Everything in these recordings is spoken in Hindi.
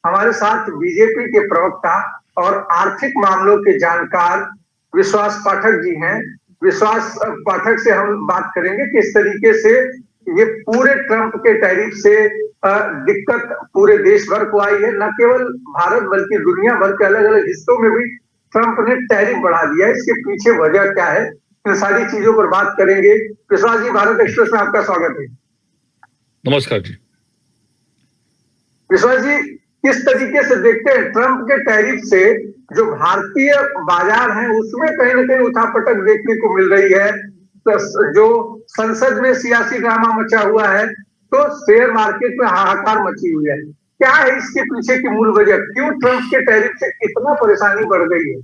हमारे साथ बीजेपी के प्रवक्ता और आर्थिक मामलों के जानकार विश्वास पाठक जी हैं। विश्वास पाठक से हम बात करेंगे किस तरीके से ये पूरे ट्रंप के टैरिफ से दिक्कत पूरे देश भर को आई है, न केवल भारत बल्कि दुनिया भर के अलग अलग हिस्सों में भी ट्रंप ने टैरिफ बढ़ा दिया है। इसके पीछे वजह क्या है, इन सारी चीजों पर बात करेंगे। विश्वास जी, भारत एक्सप्रेस में आपका स्वागत है। नमस्कार जी। विश्वास जी, किस तरीके से देखते हैं ट्रंप के टैरिफ से जो भारतीय बाजार है उसमें कहीं ना कहीं उठापटक देखने को मिल रही है, तो जो संसद में सियासी ड्रामा मचा हुआ है, तो शेयर मार्केट में हाहाकार मची हुई है। क्या है इसके पीछे की मूल वजह, क्यों ट्रंप के टैरिफ से इतना परेशानी बढ़ गई है?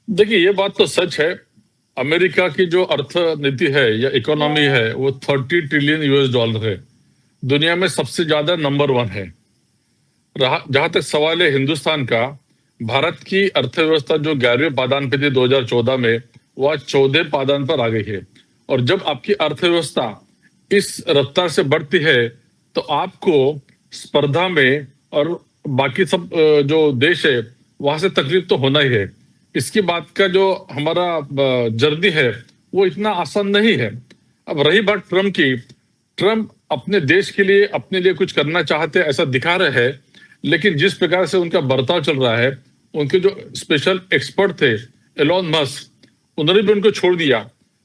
देखिए, ये बात तो सच है। अमेरिका की जो अर्थनीति है या इकोनॉमी है वो 30 ट्रिलियन US डॉलर है, दुनिया में सबसे ज्यादा नंबर 1 है। जहां तक सवाल है हिंदुस्तान का, भारत की अर्थव्यवस्था जो 11वें पादान पे थी 2014 में, वह 14वें पादान पर आ गई है। और जब आपकी अर्थव्यवस्था इस रफ्तार से बढ़ती है तो आपको स्पर्धा में और बाकी सब जो देश है वहां से तकलीफ तो होना ही है। इसकी बात का जो हमारा जर्नी है वो इतना आसान नहीं है। अब रही बात ट्रम्प की, ट्रम्प अपने देश के लिए अपने लिए कुछ करना चाहते हैं ऐसा दिखा रहे हैं, लेकिन जिस प्रकार से उनका बर्ताव चल रहा है, उनके जो स्पेशल एक्सपर्ट थे एलोन मस्क, उन्होंने भी उनको छोड़ दिया,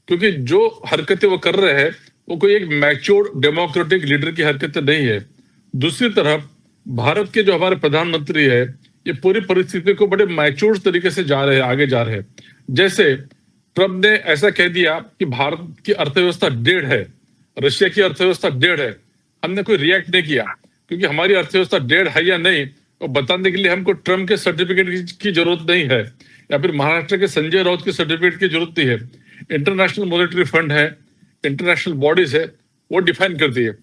क्योंकि जो हरकतें वो कर रहे हैं वो कोई एक मैच्योर डेमोक्रेटिक लीडर की हरकतें नहीं है। दूसरी तरफ भारत के जो हमारे प्रधानमंत्री है, ये पूरी परिस्थिति को बड़े मैच्योर तरीके से आगे जा रहे हैं। जैसे ट्रम्प ने ऐसा कह दिया कि भारत की अर्थव्यवस्था 1.5 है, रशिया की अर्थव्यवस्था 1.5 है। हमने कोई रिएक्ट नहीं किया, क्योंकि हमारी अर्थव्यवस्था 1.5 है या नहीं वो बताने के लिए हमको ट्रम्प के सर्टिफिकेट की जरूरत नहीं है, या फिर महाराष्ट्र के संजय राउत के सर्टिफिकेट की जरूरत नहीं है। इंटरनेशनल मॉनेटरी फंड है, इंटरनेशनल बॉडीज है, वो डिफाइन करती है।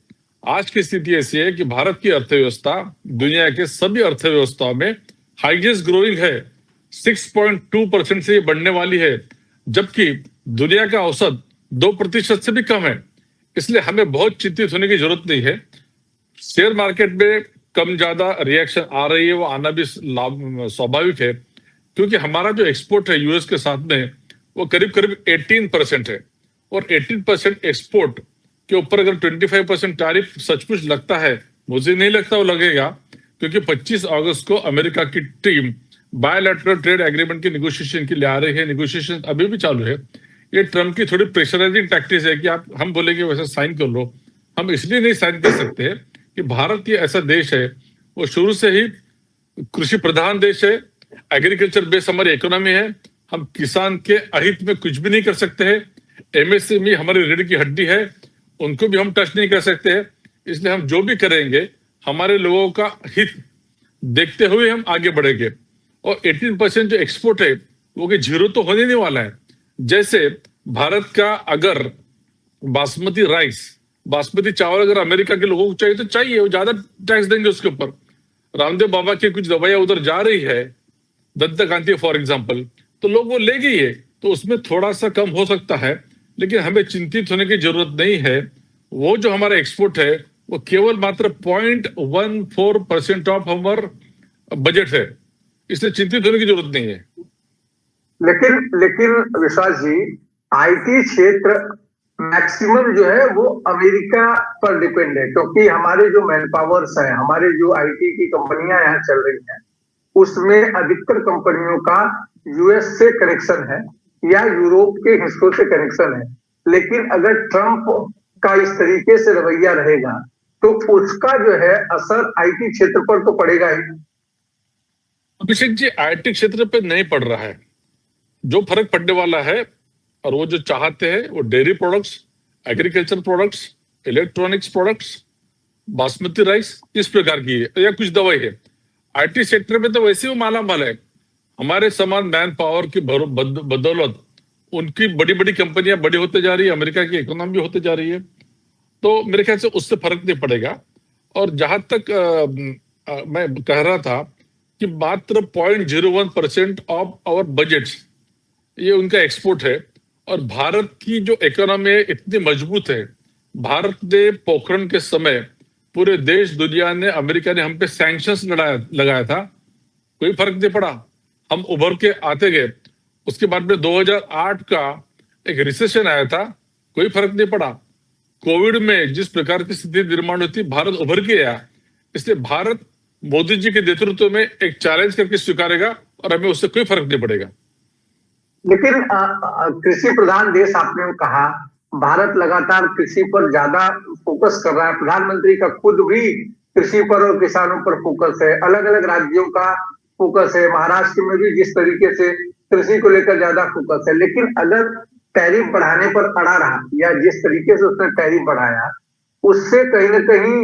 आज की स्थिति ऐसी है कि भारत की अर्थव्यवस्था दुनिया के सभी अर्थव्यवस्थाओं में हाईएस्ट ग्रोइंग है, 6.2% से ये बढ़ने वाली है, जबकि दुनिया का औसत 2% से भी कम है। इसलिए हमें बहुत चिंतित होने की जरूरत नहीं है। शेयर मार्केट में कम ज्यादा रिएक्शन आ रही है, वो आना भी स्वाभाविक है, क्योंकि हमारा जो एक्सपोर्ट है यूएस के साथ में वो करीब करीब 18% है, और 18% एक्सपोर्ट के ऊपर अगर 25% टैरिफ सचमुच लगता है, मुझे नहीं लगता वो लगेगा, क्योंकि 25 अगस्त को अमेरिका की टीम बायलैटरल ट्रेड एग्रीमेंट की निगोशिएशन के लिए आ रही है। निगोशिएशन अभी भी चालू है। ये ट्रम्प की थोड़ी प्रेशराइजिंग टैक्टिक्स है कि आप हम बोलेंगे वैसे साइन कर लो। हम इसलिए नहीं साइन कर सकते कि भारत ये ऐसा देश है, वो शुरू से ही कृषि प्रधान देश है, एग्रीकल्चर बेस्ड हमारी इकोनॉमी है। हम किसान के अहित में कुछ भी नहीं कर सकते हैं। एमएसएमई हमारी रीढ़ की हड्डी है, उनको भी हम टच नहीं कर सकते हैं। इसलिए हम जो भी करेंगे हमारे लोगों का हित देखते हुए हम आगे बढ़ेंगे। और 18% जो एक्सपोर्ट है वो कि 0 तो होने नहीं वाला है। जैसे भारत का अगर बासमती राइस, बासमती चावल अगर अमेरिका के लोगों को चाहिए तो चाहिए, वो ज्यादा टैक्स देंगे उसके ऊपर। रामदेव बाबा की कुछ दवाइयां उधर जा रही है, दंतकांति फॉर एग्जाम्पल, तो लोग वो ले गई है, तो उसमें थोड़ा सा कम हो सकता है, लेकिन हमें चिंतित होने की जरूरत नहीं है। वो जो हमारा एक्सपोर्ट है वो केवल मात्र 0.14% ऑफ हमार बजट है, इसलिए चिंतित होने की जरूरत नहीं है। लेकिन विश्वास जी, आईटी क्षेत्र मैक्सिमम जो है वो अमेरिका पर डिपेंड है, क्योंकि हमारे जो मैन पावर्स है, हमारे जो आईटी की कंपनियां यहाँ चल रही हैं, उसमें अधिकतर कंपनियों का यूएस से कनेक्शन है या यूरोप के हिस्सों से कनेक्शन है। लेकिन अगर ट्रंप का इस तरीके से रवैया रहेगा तो उसका जो है असर आईटी क्षेत्र पर तो पड़ेगा ही। अभिषेक जी, आईटी क्षेत्र पे नहीं पड़ रहा है। जो फर्क पड़ने वाला है और वो जो चाहते हैं वो dairy products, agriculture products, electronics products, basmati rice, इस प्रकार की है, या कुछ दवाई है। आईटी सेक्टर में तो वैसे ही माला माल है। हमारे समान मैन पावर की बदौलत उनकी बड़ी बड़ी कंपनियां बड़ी होते जा रही है, अमेरिका की इकोनॉमी होते जा रही है, तो मेरे ख्याल से उससे फर्क नहीं पड़ेगा। और जहां तक मैं कह रहा था कि मात्र 0.01% ऑफ आवर बजट ये उनका एक्सपोर्ट है, और भारत की जो इकोनॉमी है इतनी मजबूत है। भारत ने पोखरण के समय पूरे देश दुनिया ने, अमेरिका ने हम पे सैंक्शंस लगाया था, कोई फर्क नहीं पड़ा। हम उभर के आते गए। उसके बाद में 2008 का एक रिसेशन आया था, कोई फर्क नहीं पड़ा। कोविड में जिस प्रकार की स्थिति निर्माण हुई थी, भारत उभर के आया। इसलिए भारत मोदी जी के नेतृत्व में एक चैलेंज करके स्वीकारेगा और हमें उससे कोई फर्क नहीं पड़ेगा। लेकिन कृषि प्रधान देश आपने कहा, भारत लगातार कृषि पर ज्यादा फोकस कर रहा है। प्रधानमंत्री का खुद भी कृषि पर और किसानों पर फोकस है। अलग अलग राज्यों का फोकस है। महाराष्ट्र में भी जिस तरीके से कृषि को लेकर ज्यादा फोकस है। लेकिन अगर टैरिफ बढ़ाने पर अड़ा रहा या जिस तरीके से उसने टैरिफ बढ़ाया, उससे कहीं ना कहीं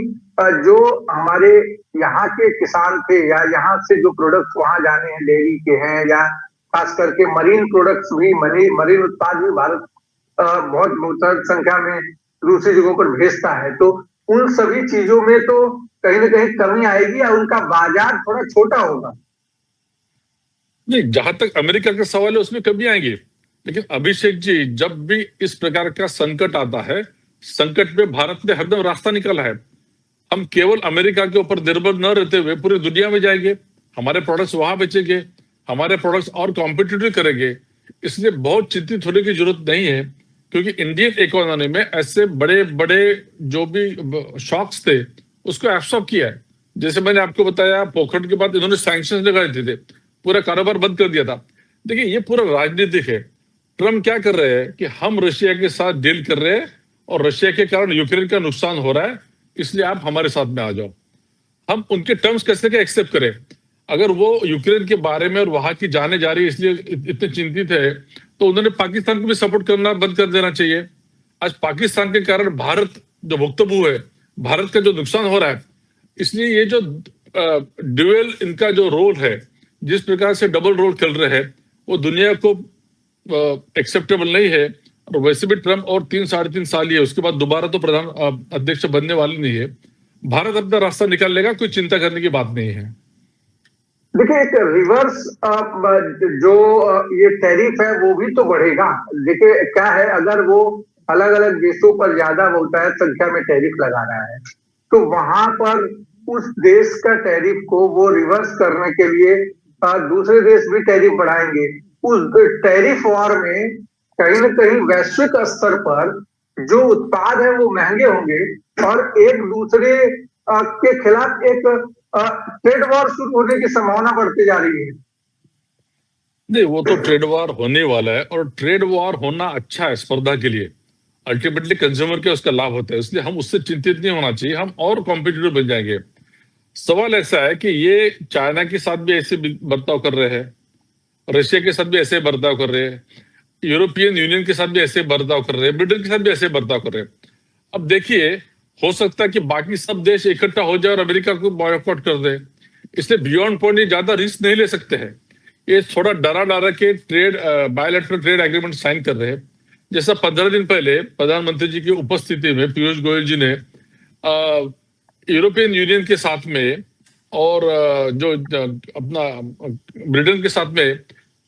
जो हमारे यहाँ के किसान थे या यहाँ से जो प्रोडक्ट्स वहां जाने हैं, डेयरी के हैं या खास करके मरीन प्रोडक्ट्स भी, मरीन उत्पाद भी भारत बहुत बहुत संख्या में दूसरी जगहों पर भेजता है। तो उन सभी चीजों में तो कहीं ना कहीं कमी आएगी या उनका बाजार थोड़ा छोटा होगा। नहीं, जहां तक अमेरिका का सवाल है उसमें कमी आएगी। लेकिन अभिषेक जी, जब भी इस प्रकार का संकट आता है, संकट में भारत ने हरदम रास्ता निकाला है। हम केवल अमेरिका के ऊपर निर्भर न रहते हुए पूरी दुनिया में जाएंगे, हमारे प्रोडक्ट्स वहां बेचेंगे, हमारे प्रोडक्ट्स और कॉम्पिटिटिव करेंगे। इसलिए बहुत चिंतित होने की जरूरत नहीं है, क्योंकि इंडियन इकोनॉमी में ऐसे बड़े बड़े जो भी शॉक्स थे उसको एब्सॉर्ब किया है। जैसे मैंने आपको बताया, पोखरण के बाद इन्होंने सैंक्शन लगा दिए थे, पूरा कारोबार बंद कर दिया था। देखिए, ये पूरा राजनीतिक है। ट्रम्प क्या कर रहे हैं कि हम रशिया के साथ डील कर रहे हैं और रशिया के कारण यूक्रेन का नुकसान हो रहा है, इसलिए आप हमारे साथ में आ जाओ। हम उनके टर्म्स कैसे क्या एक्सेप्ट करें? अगर वो यूक्रेन के बारे में और वहां की जाने जा रही है इसलिए इतने चिंतित है, तो उन्होंने पाकिस्तान को भी सपोर्ट करना बंद कर देना चाहिए। आज पाकिस्तान के कारण भारत जो भुक्तभोगी है, भारत का जो नुकसान हो रहा है, इसलिए ये जो ड्यूअल इनका जो रोल है, जिस प्रकार से डबल रोल खेल रहे हैं, वो दुनिया को एक्सेप्टेबल नहीं है। और वैसे भी ट्रम्प और 3 साढ़े 3 साल ही है, उसके बाद दोबारा तो प्रधान अध्यक्ष बनने वाले नहीं है। भारत अपना रास्ता निकाल लेगा, कोई चिंता करने की बात नहीं है। देखिए, एक रिवर्स जो ये टैरिफ है वो भी तो बढ़ेगा। देखिए क्या है, अगर वो अलग अलग देशों पर ज्यादा बहुतायत संख्या में टैरिफ लगा रहा है, तो वहां पर उस देश का टैरिफ को वो रिवर्स करने के लिए दूसरे देश भी टैरिफ बढ़ाएंगे। उस टैरिफ वॉर में कहीं ना कहीं वैश्विक स्तर पर जो उत्पाद है वो महंगे होंगे और एक दूसरे के खिलाफ एक ट्रेड वॉर शुरू होने की संभावना बढ़ती जा रही है। नहीं, वो तो ट्रेड वॉर होने वाला है और ट्रेड वॉर होना अच्छा है स्पर्धा के लिए। अल्टीमेटली कंज्यूमर के उसका लाभ होता है, इसलिए हम उससे चिंतित नहीं होना चाहिए। हम और कॉम्पिटिटिव बन जाएंगे। सवाल ऐसा है कि ये चाइना के साथ भी ऐसे बर्ताव कर रहे हैं, रशिया के साथ भी ऐसे बर्ताव कर रहे हैं, यूरोपियन यूनियन के साथ भी ऐसे बर्ताव कर रहे हैं, ब्रिटेन के साथ भी ऐसे बर्ताव कर रहे हैं। अब देखिए, हो सकता है कि बाकी सब देश इकट्ठा हो जाए और अमेरिका को बॉयकॉट कर दे। इसलिए बियॉन्ड पॉइंट ज्यादा रिस्क नहीं ले सकते हैं। ये थोड़ा डरा के trade bilateral trade agreement sign कर रहे हैं। जैसा 15 दिन पहले प्रधानमंत्री जी की उपस्थिति में पीयूष गोयल जी ने यूरोपियन यूनियन के साथ में और जो अपना ब्रिटेन के साथ में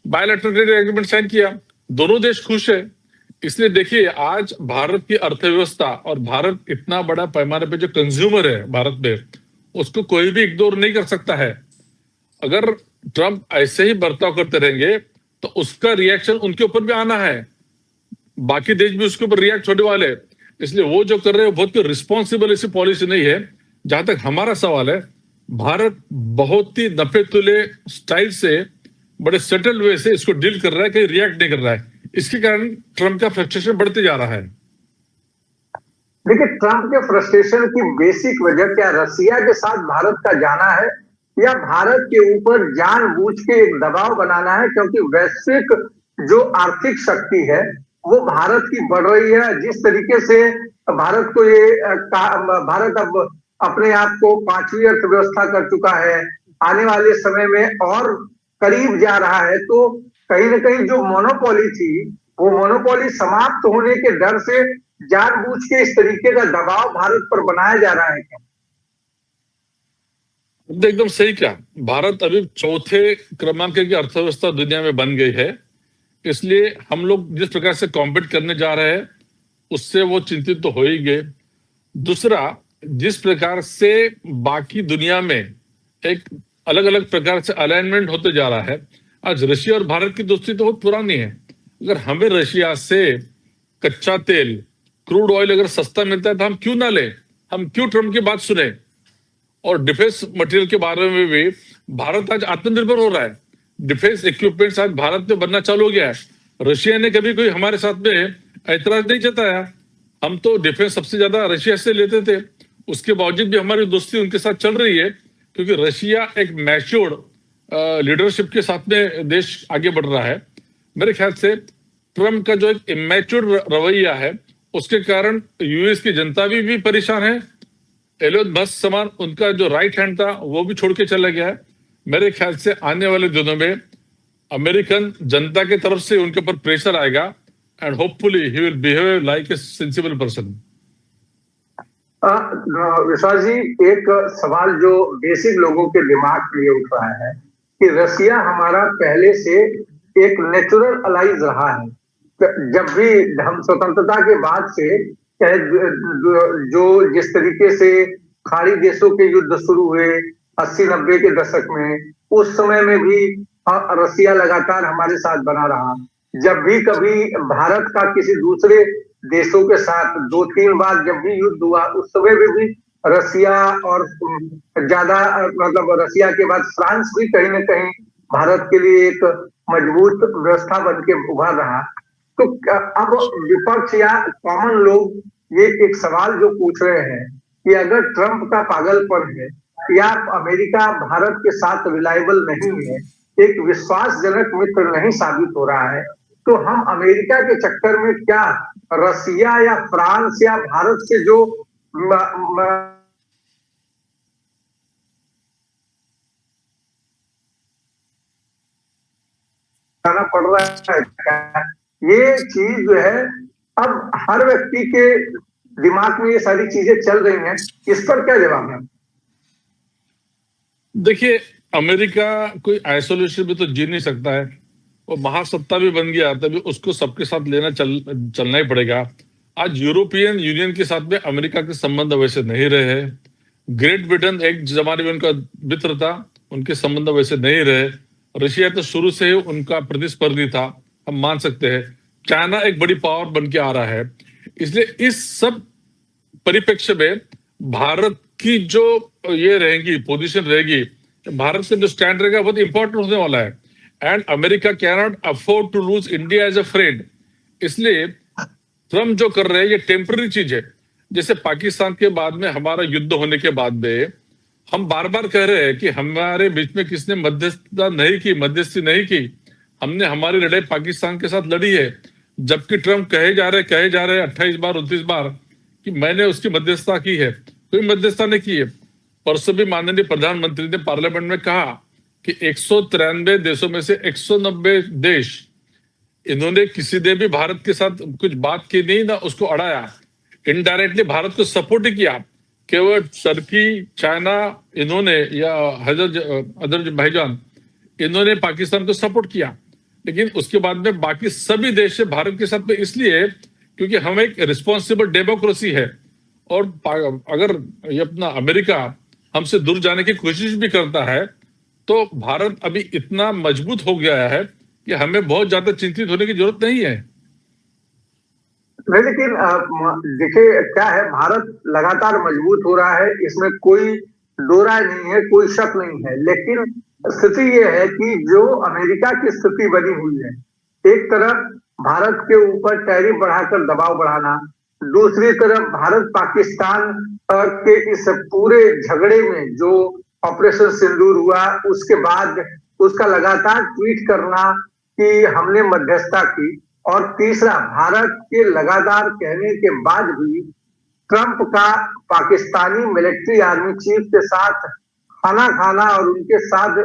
बायलैटरल ट्रेड एग्रीमेंट साइन किया। दोनों देश खुश है। इसलिए देखिए, आज भारत की अर्थव्यवस्था और भारत इतना बड़ा पैमाने पे जो कंज्यूमर है भारत में, उसको कोई भी इग्नोर नहीं कर सकता है। अगर ट्रम्प ऐसे ही बर्ताव करते रहेंगे तो उसका रिएक्शन उनके ऊपर भी आना है, बाकी देश भी उसके ऊपर रिएक्ट होने वाले। इसलिए वो जो कर रहे हैं बहुत रिस्पॉन्सिबल ऐसी पॉलिसी नहीं है। जहां तक हमारा सवाल है, भारत बहुत ही नफे तुले स्टाइल से, बड़े सेटल वे से इसको डील कर रहा है, कहीं रिएक्ट नहीं कर रहा है। इसके कारण ट्रम्प का फ्रस्ट्रेशन बढ़ते जा रहा है। देखिए, ट्रम्प के फ्रस्ट्रेशन की बेसिक वजह क्या रसिया के साथ भारत का जाना है या भारत के ऊपर जानबूझ के एक दबाव बनाना है? क्योंकि वैश्विक जो आर्थिक शक्ति है वो भारत की बढ़ रही है। जिस तरीके से भारत को भारत अब अपने आप को 5वीं अर्थव्यवस्था कर चुका है, आने वाले समय में और करीब जा रहा है, तो कहीं ना कहीं जो मोनोपोली थी वो मोनोपोली समाप्त होने के डर से जानबूझ के इस तरीके का दबाव भारत पर बनाया जा रहा है क्या? एकदम सही क्या, भारत अभी 4थे क्रमांक की अर्थव्यवस्था दुनिया में बन गई है। इसलिए हम लोग जिस प्रकार से कॉम्पीट करने जा रहे हैं उससे वो चिंतित तो हो ही गए। दूसरा, जिस प्रकार से बाकी दुनिया में एक अलग अलग प्रकार से अलाइनमेंट होते जा रहा है, आज रशिया और भारत की दोस्ती तो बहुत पुरानी है। अगर हमें रशिया से कच्चा तेल, क्रूड ऑयल अगर सस्ता मिलता है तो हम क्यों ना ले, हम क्यों ट्रम्प की बात सुने। और डिफेंस मटेरियल के बारे में भी भारत आज आत्मनिर्भर हो रहा है। डिफेंस इक्विपमेंट्स आज भारत में बनना चालू हो गया है। रशिया ने कभी कोई हमारे साथ में ऐतराज नहीं जताया। हम तो डिफेंस सबसे ज्यादा रशिया से लेते थे, उसके बावजूद भी हमारी दोस्ती उनके साथ चल रही है, क्योंकि रशिया एक मैच्योर्ड लीडरशिप के साथ में देश आगे बढ़ रहा है। मेरे ख्याल से ट्रम्प का जो एक इमेच्योर रवैया है, उसके कारण यूएस की जनता भी परेशान है। एलोन मस्क समान उनका जो राइट हैंड था वो भी छोड़ के चला गया है। मेरे ख्याल से आने वाले दिनों में अमेरिकन जनता की तरफ से उनके ऊपर प्रेशर आएगा and hopefully he will behave like a sensible person. विश्वास जी, एक सवाल जो बेसिक लोगों के दिमाग में ये उठ रहा है कि रसिया हमारा पहले से एक नेचुरल अलाइज रहा है। जब भी हम स्वतंत्रता के बाद से चाहे जो जिस तरीके से खाड़ी देशों के युद्ध शुरू हुए 80-90 के दशक में, उस समय में भी रसिया लगातार हमारे साथ बना रहा। जब भी कभी भारत का किसी दूसरे देशों के साथ 2-3 बार जब भी युद्ध हुआ, उस समय में भी रसिया और ज्यादा मतलब रसिया के बाद फ्रांस भी कहीं ना कहीं भारत के लिए एक मजबूत व्यवस्था बन के उभर रहा। तो अब विपक्ष या कॉमन लोग ये एक सवाल जो पूछ रहे हैं कि अगर ट्रंप का पागलपन है या अमेरिका भारत के साथ रिलायबल नहीं है, एक विश्वासजनक मित्र नहीं साबित हो रहा है, तो हम अमेरिका के चक्कर में क्या रसिया या फ्रांस या भारत से जो खाना पड़ रहा है, ये चीज जो है अब हर व्यक्ति के दिमाग में ये सारी चीजें चल रही हैं, इस पर क्या जवाब है? देखिए, अमेरिका कोई आइसोलेशन में तो जी नहीं सकता है। वो महासत्ता भी बन गया तभी उसको सबके साथ लेना चलना ही पड़ेगा। आज यूरोपियन यूनियन के साथ में अमेरिका के संबंध वैसे नहीं रहे हैं। ग्रेट ब्रिटेन एक जमाने में उनका मित्र था, उनके संबंध वैसे नहीं रहे। रशिया तो शुरू से ही उनका प्रतिस्पर्धी था, हम मान सकते हैं। चाइना एक बड़ी पावर बन के आ रहा है। इसलिए इस सब परिप्रेक्ष्य में भारत की जो ये रहेगी पोजीशन रहेगी, भारत का जो स्टैंड रहेगा बहुत इंपॉर्टेंट होने वाला है। And America can not afford to lose India as a friend. इसलिए ट्रम्प जो कर रहे हैं ये टेम्पररी चीज है। जैसे पाकिस्तान के बाद में हमारा युद्ध होने के बाद में हम बार बार कह रहे हैं कि हमारे बीच में किसने मध्यस्थी नहीं की। हमने हमारी लड़ाई पाकिस्तान के साथ लड़ी है, जबकि ट्रम्प कहे जा रहे 28 बार 29 बार कि मैंने उसकी मध्यस्थता की है। कोई मध्यस्थता नहीं की है। परसों भी माननीय प्रधानमंत्री ने पार्लियामेंट में कहा कि 193 देशों में से 190 देश, इन्होंने किसी ने भी भारत के साथ कुछ बात की नहीं, ना उसको अड़ाया। इनडायरेक्टली भारत को सपोर्ट ही किया। केवल टर्की, चाइना इन्होंने या अदर भाईजान इन्होंने पाकिस्तान को सपोर्ट किया। लेकिन उसके बाद में बाकी सभी देश भारत के साथ में इसलिए क्योंकि हम एक रिस्पॉन्सिबल डेमोक्रेसी है। और अगर ये अपना अमेरिका हमसे दूर जाने की कोशिश भी करता है तो भारत अभी इतना मजबूत हो गया है कि हमें बहुत ज्यादा चिंतित होने की जरूरत नहीं है। लेकिन देखिए क्या है, भारत लगातार मजबूत हो रहा है, इसमें कोई दो राय नहीं है, कोई शक नहीं है। लेकिन स्थिति ये है कि जो अमेरिका की स्थिति बनी हुई है, एक तरफ भारत के ऊपर टैरिफ बढ़ाकर दबाव बढ़ाना, दूसरी तरफ भारत पाकिस्तान के इस पूरे झगड़े में जो ऑपरेशन सिंदूर हुआ उसके बाद उसका लगातार ट्वीट करना कि हमने मध्यस्थता की, और तीसरा भारत के लगातार कहने के बाद भी ट्रंप का पाकिस्तानी मिलिट्री आर्मी चीफ के साथ खाना खाना और उनके साथ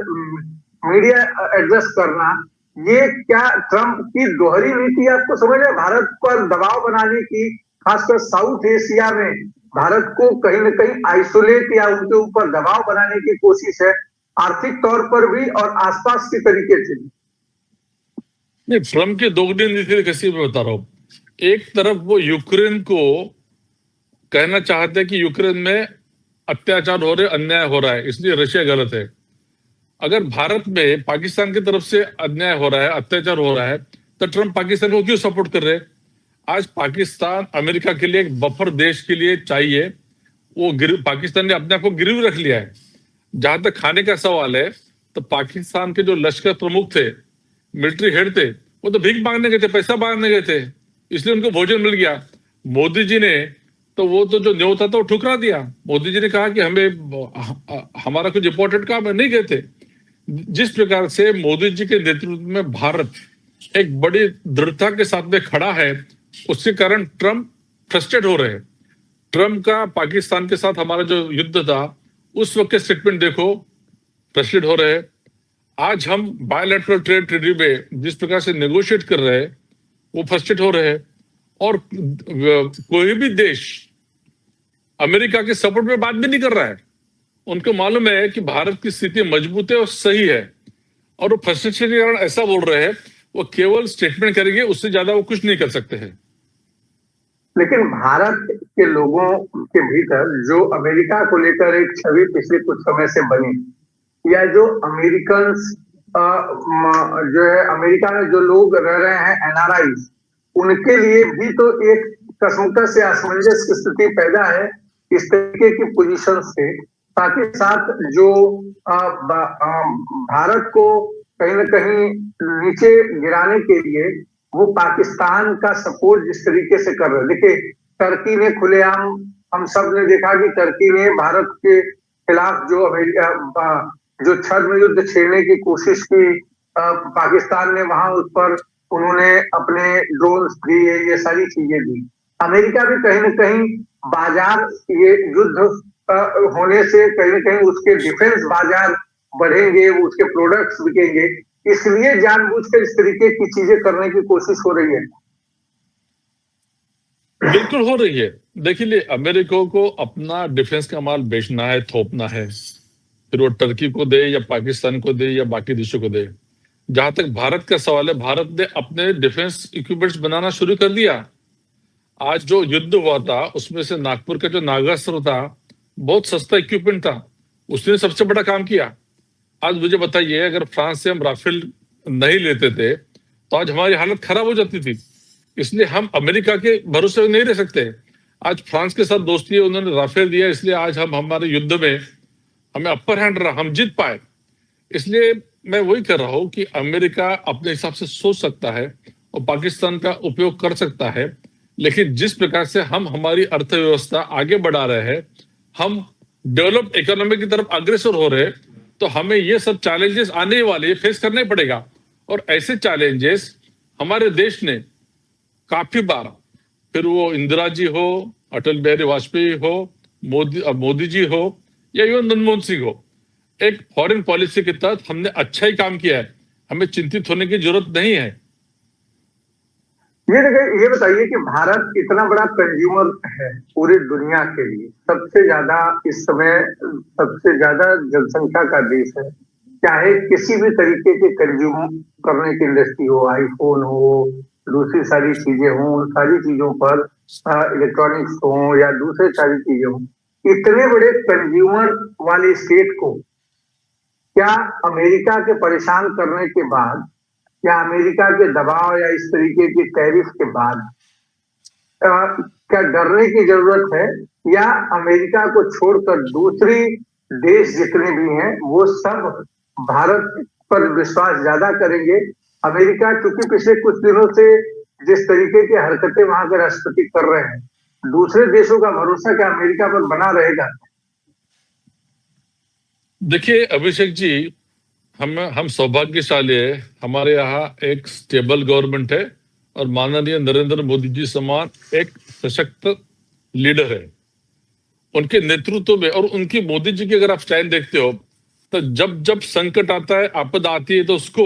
मीडिया एड्रेस करना, ये क्या ट्रंप की दोहरी नीति आपको समझ है? भारत पर दबाव बनाने की, खासकर साउथ एशिया में भारत को कहीं न कहीं आइसोलेट या उनके ऊपर दबाव बनाने की कोशिश है, आर्थिक तौर पर भी और आसपास के तरीके से भी। नहीं, ट्रम्प की दोगली नीति कैसी मैं बता रहा हूं। एक तरफ वो यूक्रेन को कहना चाहते हैं कि यूक्रेन में अत्याचार हो रहे, अन्याय हो रहा है, इसलिए रशिया गलत है। अगर भारत में पाकिस्तान की तरफ से अन्याय हो रहा है, अत्याचार हो रहा है, तो ट्रंप पाकिस्तान को क्यों सपोर्ट कर रहे हैं? आज पाकिस्तान अमेरिका के लिए एक बफर देश के लिए चाहिए, वो पाकिस्तान ने अपने आप को गिरवी रख लिया है। जहां तक खाने का सवाल है, तो पाकिस्तान के जो लश्कर प्रमुख थे, मिलिट्री हेड थे, वो तो भीख मांगने गए थे, पैसा मांगने गए थे, इसलिए उनको भोजन मिल गया। मोदी जी ने तो वो तो जो न्योता था वो ठुकरा दिया। मोदी जी ने कहा कि हमारा कुछ इंपॉर्टेंट काम है, नहीं गए थे। जिस प्रकार से मोदी जी के नेतृत्व में भारत एक बड़ी दृढ़ता के साथ में खड़ा है, उसके कारण ट्रंप फ्रस्ट्रेट हो रहे हैं। ट्रंप का पाकिस्तान के साथ हमारा जो युद्ध था, उस वक्त के स्टेटमेंट देखो, फ्रस्ट्रेट हो रहे हैं। आज हम बायलैटरल ट्रेड ट्रीटी में जिस प्रकार से नेगोशिएट कर रहे हैं, वो फ्रस्ट्रेट हो रहे हैं। और कोई भी देश अमेरिका के सपोर्ट में बात भी नहीं कर रहा है। उनको मालूम है कि भारत की स्थिति मजबूत है और सही है, और वो फ्रस्ट्रेशन के कारण ऐसा बोल रहे हैं। वो केवल स्टेटमेंट करेंगे, उससे ज्यादा वो कुछ नहीं कर सकते हैं। लेकिन भारत के लोगों के भीतर जो अमेरिका को लेकर एक छवि पिछले कुछ समय से बनी, या जो अमेरिकन जो है अमेरिका में जो लोग रह रहे हैं एनआरआई, उनके लिए भी तो एक कसमकस या असमंजस की स्थिति पैदा है इस तरीके की पोजीशन से। साथ ही साथ जो भारत को कहीं ना कहीं नीचे गिराने के लिए वो पाकिस्तान का सपोर्ट जिस तरीके से कर रहे हैं। देखिए, टर्की ने खुलेआम, हम सब ने देखा कि टर्की ने भारत के खिलाफ जो अमेरिका जो छद्म युद्ध छेड़ने की कोशिश की, पाकिस्तान ने वहां उस पर उन्होंने अपने ड्रोन्स दिए, ये सारी चीजें दी। अमेरिका भी कहीं ना कहीं बाजार, ये युद्ध होने से कहीं ना कहीं उसके डिफेंस बाजार बढ़ेंगे, उसके प्रोडक्ट्स बिकेंगे, इसलिए जानबूझकर इस तरीके की चीजें करने की कोशिश हो रही है। बिल्कुल हो रही है। देखिए, अमेरिका को अपना डिफेंस का माल बेचना है, थोपना है, फिर वो टर्की को दे या पाकिस्तान को दे या बाकी देशों को दे। जहां तक भारत का सवाल है, भारत ने अपने डिफेंस इक्विपमेंट्स बनाना शुरू कर दिया। आज जो युद्ध हुआ था, उसमें से नागपुर का जो नागास्त्र था, बहुत सस्ता इक्विपमेंट था, उसने सबसे बड़ा काम किया। आज मुझे बताइए, अगर फ्रांस से हम राफेल नहीं लेते थे तो आज हमारी हालत खराब हो जाती थी। इसलिए हम अमेरिका के भरोसे नहीं रह सकते। आज फ्रांस के साथ दोस्ती है, उन्होंने राफेल दिया, इसलिए आज हम हमारे युद्ध में हमें अपर हैंड रहा, हम जीत पाए। इसलिए मैं वही कर रहा हूं कि अमेरिका अपने हिसाब से सोच सकता है और पाकिस्तान का उपयोग कर सकता है, लेकिन जिस प्रकार से हम हमारी अर्थव्यवस्था आगे बढ़ा रहे हैं, हम डेवलप्ड इकोनॉमी की तरफ अग्रसर हो रहे हैं, तो हमें ये सब चैलेंजेस आने वाले फेस करने पड़ेगा। और ऐसे चैलेंजेस हमारे देश ने काफी बार, फिर वो इंदिरा जी हो, अटल बिहारी वाजपेयी हो, मोदी जी हो, या इवन मनमोहन सिंह हो, एक फॉरेन पॉलिसी के तहत हमने अच्छा ही काम किया है। हमें चिंतित होने की जरूरत नहीं है। ये बताइए कि भारत इतना बड़ा कंज्यूमर है पूरी दुनिया के लिए, सबसे ज्यादा इस समय सबसे ज्यादा जनसंख्या का देश है। चाहे किसी भी तरीके के कंज्यूम करने की इंडस्ट्री हो, आईफोन हो, दूसरी सारी चीजें हो, उन सारी चीजों पर इलेक्ट्रॉनिक्स हो या दूसरी सारी चीजें हो, इतने बड़े कंज्यूमर वाली स्टेट को क्या अमेरिका के परेशान करने के बाद, या अमेरिका के दबाव या इस तरीके की टैरिफ के बाद क्या डरने की जरूरत है, या अमेरिका को छोड़कर दूसरी देश जितने भी हैं वो सब भारत पर विश्वास ज्यादा करेंगे? अमेरिका चूंकि पिछले कुछ दिनों से जिस तरीके की हरकतें वहां के राष्ट्रपति कर रहे हैं, दूसरे देशों का भरोसा क्या अमेरिका पर बना रहेगा? देखिए अभिषेक जी, हम सौभाग्यशाली है, हमारे यहाँ एक स्टेबल गवर्नमेंट है और माननीय नरेंद्र मोदी जी समान एक सशक्त लीडर है। उनके नेतृत्व में और उनकी मोदी जी की अगर आप स्टाइल देखते हो, तो जब जब संकट आता है, आपदा आती है, तो उसको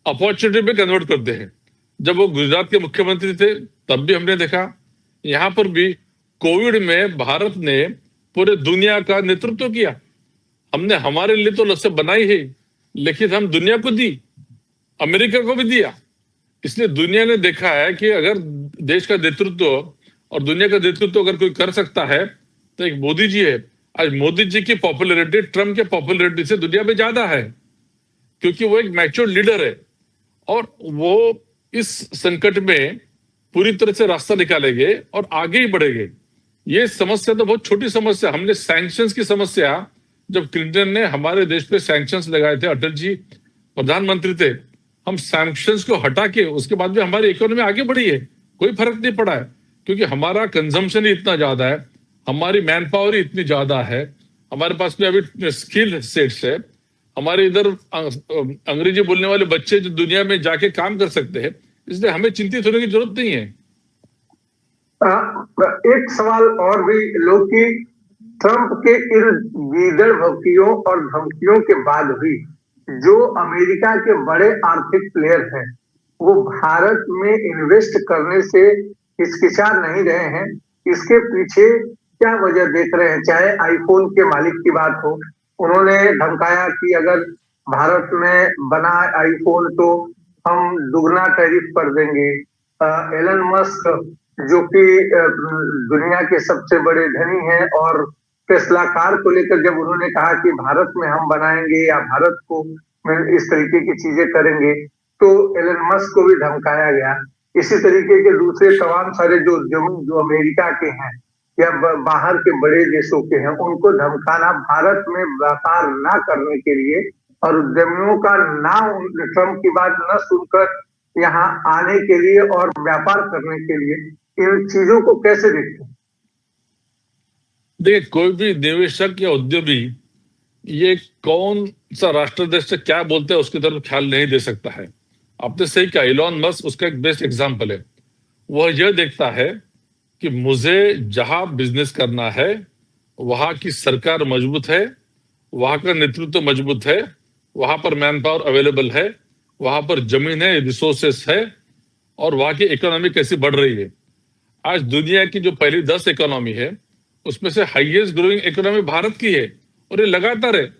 अपॉर्चुनिटी में कन्वर्ट करते हैं। जब वो गुजरात के मुख्यमंत्री थे तब भी हमने देखा, यहाँ पर भी कोविड में भारत ने पूरे दुनिया का नेतृत्व किया। हमने हमारे लिए तो लक्ष्य बनाई है, लेकिन हम दुनिया को दी, अमेरिका को भी दिया। इसलिए दुनिया ने देखा है कि अगर देश का नेतृत्व और दुनिया का नेतृत्व अगर कोई कर सकता है तो एक मोदी जी है। आज मोदी जी की पॉपुलैरिटी ट्रम्प के पॉपुलैरिटी से दुनिया में ज्यादा है, क्योंकि वो एक मैच्योर लीडर है और वो इस संकट में पूरी तरह से रास्ता निकालेंगे और आगे ही बढ़ेंगे। ये समस्या तो बहुत छोटी समस्या। हमने सैंक्शंस की समस्या, जब क्लिंटन ने हमारे देश पे सैंक्शंस लगाए थे, अटल जी प्रधानमंत्री थे, हम सैंक्शंस को हटा के उसके बाद भी हमारी इकोनॉमी आगे बढ़ी है, कोई फर्क नहीं पड़ा है, क्योंकि हमारा कंजम्पशन ही इतना ज्यादा है, हमारी मैन पावर ही इतनी ज्यादा है, हमारे पास में अभी स्किल सेट्स है, हमारे इधर अंग्रेजी बोलने वाले बच्चे जो दुनिया में जाके काम कर सकते हैं, इसलिए हमें चिंतित होने की जरूरत नहीं है। एक सवाल और भी लो कि ट्रंप के इन गीदड़ भक्तियों और धमकियों के बाद भी जो अमेरिका के बड़े आर्थिक प्लेयर हैं वो भारत में इन्वेस्ट करने से हिचकिचा नहीं रहे हैं। इसके पीछे क्या वजह देख रहे हैं? चाहे आईफोन के मालिक की बात हो, उन्होंने धमकाया कि अगर भारत में बना आईफोन तो हम दुगना टैरिफ कर देंगे। एलन मस्क जो कि दुनिया के सबसे बड़े धनी हैं और टेस्ला कार को लेकर जब उन्होंने कहा कि भारत में हम बनाएंगे या भारत को इस तरीके की चीजें करेंगे, तो एलन मस्क को भी धमकाया गया। इसी तरीके के दूसरे तमाम सारे जो उद्यमी जो अमेरिका के हैं या बाहर के बड़े देशों के हैं, उनको धमकाना भारत में व्यापार ना करने के लिए और उद्यमियों का नाम ट्रम्प की बात न सुनकर यहाँ आने के लिए और व्यापार करने के लिए, इन चीजों को कैसे देखते हैं? देखिए, कोई भी निवेशक या उद्यमी ये कौन सा राष्ट्र से क्या बोलते हैं उसकी तरफ ख्याल नहीं दे सकता है। आपने सही कहा, इलॉन मस्क उसका एक बेस्ट एग्जाम्पल है। वह यह देखता है कि मुझे जहां बिजनेस करना है वहां की सरकार मजबूत है, वहां का नेतृत्व मजबूत है, वहां पर मैन पावर अवेलेबल है, वहां पर जमीन है, रिसोर्सेस है, और वहां की इकोनॉमी कैसी बढ़ रही है। आज दुनिया की जो पहली 10 इकोनॉमी है उसमें से हाईएस्ट ग्रोइंग इकोनॉमी भारत की है, और ये लगातार है,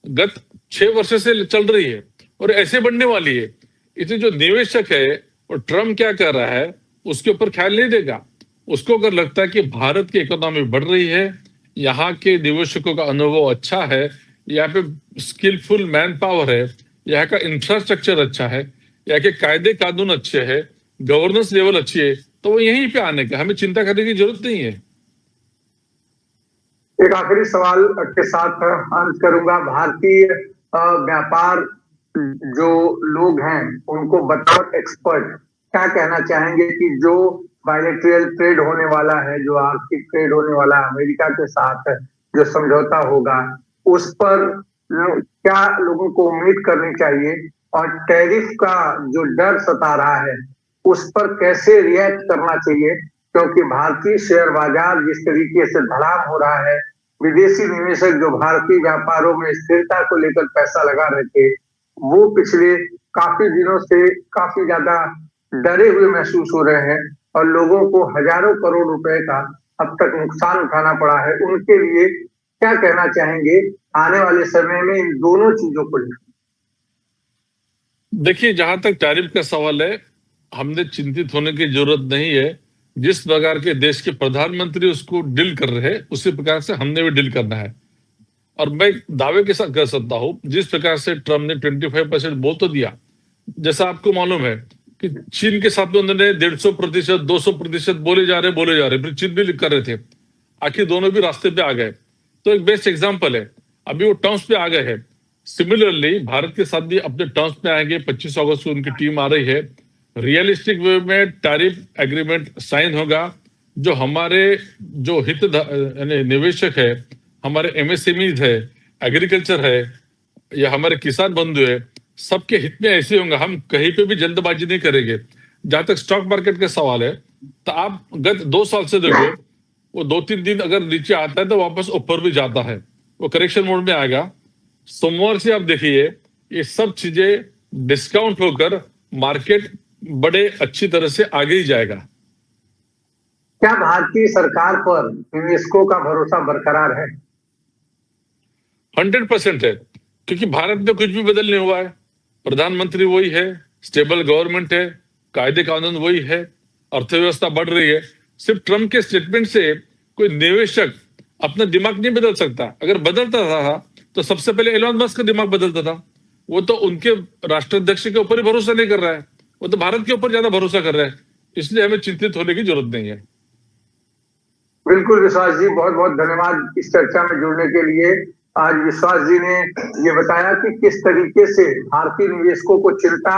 गत 6 वर्ष से चल रही है और ऐसे बढ़ने वाली है। इसलिए जो निवेशक है और ट्रम्प क्या कर रहा है उसके ऊपर ख्याल नहीं देगा। उसको अगर लगता है कि भारत की इकोनॉमी बढ़ रही है, यहाँ के निवेशकों का अनुभव अच्छा है, यहाँ पे स्किलफुल मैन पावर है, यहाँ का इंफ्रास्ट्रक्चर अच्छा है, यहाँ के कायदे कानून अच्छे हैं, गवर्नेंस लेवल अच्छी है, तो वो यहीं पे आने का, हमें चिंता करने की जरूरत नहीं है। एक आखिरी सवाल के साथ अंत करूंगा। भारतीय व्यापार जो लोग हैं उनको बतौर एक्सपर्ट क्या कहना चाहेंगे कि जो बायलैटरल ट्रेड होने वाला है, जो आर्थिक ट्रेड होने वाला है अमेरिका के साथ, जो समझौता होगा, उस पर क्या लोगों को उम्मीद करनी चाहिए, और टैरिफ का जो डर सता रहा है उस पर कैसे रिएक्ट करना चाहिए? क्योंकि भारतीय शेयर बाजार जिस तरीके से धड़ाम हो रहा है, विदेशी निवेशक जो भारतीय व्यापारों में स्थिरता को लेकर पैसा लगा रहे थे, वो पिछले काफी दिनों से काफी ज्यादा डरे हुए महसूस हो रहे हैं और लोगों को हजारों करोड़ रुपए का अब तक नुकसान उठाना पड़ा है। उनके लिए क्या कहना चाहेंगे आने वाले समय में इन दोनों चीजों को लेकर? देखिए, जहां तक टैरिफ का सवाल है, हमने चिंतित होने की जरूरत नहीं है। जिस प्रकार के देश के प्रधानमंत्री उसको डील कर रहे हैं उसी प्रकार से हमने भी डील करना है। और मैं दावे के साथ कह सकता हूं, जिस प्रकार से ट्रम्प ने 25% बोल तो दिया, जैसा आपको मालूम है कि चीन के साथ में उन्होंने 150%, 200% बोले जा रहे, फिर चीन भी कर रहे थे, आखिर दोनों भी रास्ते पे आ गए। तो एक बेस्ट एग्जाम्पल है, अभी वो टर्म्स पे आ गए हैं। सिमिलरली भारत के साथ भी अपने टर्म्स पे आएंगे। 25 अगस्त को उनकी टीम आ रही है। रियलिस्टिक वे में टैरिफ एग्रीमेंट साइन होगा, जो हमारे जो हित निवेशक है, हमारे एमएसएमईज है, एग्रीकल्चर है, या हमारे किसान बंधु है, सबके हित में ऐसे होंगे। हम कहीं पे भी जल्दबाजी नहीं करेंगे। जहां तक स्टॉक मार्केट का सवाल है, तो आप गत 2 साल से देखो, वो 2-3 दिन अगर नीचे आता है तो वापस ऊपर भी जाता है, वो करेक्शन मोड में आएगा। सोमवार से आप देखिए ये सब चीजें डिस्काउंट होकर मार्केट बड़े अच्छी तरह से आगे ही जाएगा। क्या भारतीय सरकार पर निवेशकों का भरोसा बरकरार है? 100% है, क्योंकि भारत में कुछ भी बदल नहीं हुआ है। प्रधानमंत्री वही है, स्टेबल गवर्नमेंट है, कायदे कानून वही है, अर्थव्यवस्था बढ़ रही है, सिर्फ ट्रम्प के स्टेटमेंट से कोई निवेशक अपना दिमाग नहीं बदल सकता। अगर बदलता था तो सबसे पहले एलोन मस्क का दिमाग बदलता था। वो तो उनके राष्ट्राध्यक्ष के ऊपर ही भरोसा नहीं कर रहा है, वो तो भारत के ऊपर ज्यादा भरोसा कर रहा है। इसलिए हमें चिंतित होने की जरूरत नहीं है। बिल्कुल विश्वास जी, बहुत बहुत धन्यवाद इस चर्चा में जुड़ने के लिए। आज विश्वास जी ने ये बताया कि किस तरीके से भारतीय निवेशकों को चिंता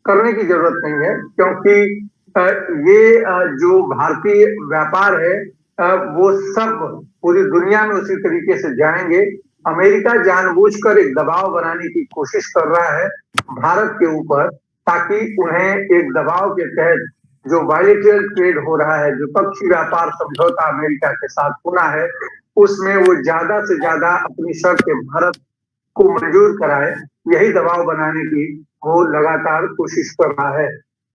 करने की जरूरत नहीं है, क्योंकि ये जो भारतीय व्यापार है वो सब पूरी दुनिया में उसी तरीके से जाएंगे। अमेरिका जानबूझकर एक दबाव बनाने की कोशिश कर रहा है भारत के ऊपर, ताकि उन्हें एक दबाव के तहत जो बायलैटरल ट्रेड हो रहा है, जो द्विपक्षीय व्यापार समझौता अमेरिका के साथ होना है, उसमें वो ज्यादा से ज्यादा अपनी शर्तें भारत को मंजूर कराए। यही दबाव बनाने की वो लगातार कोशिश कर रहा है।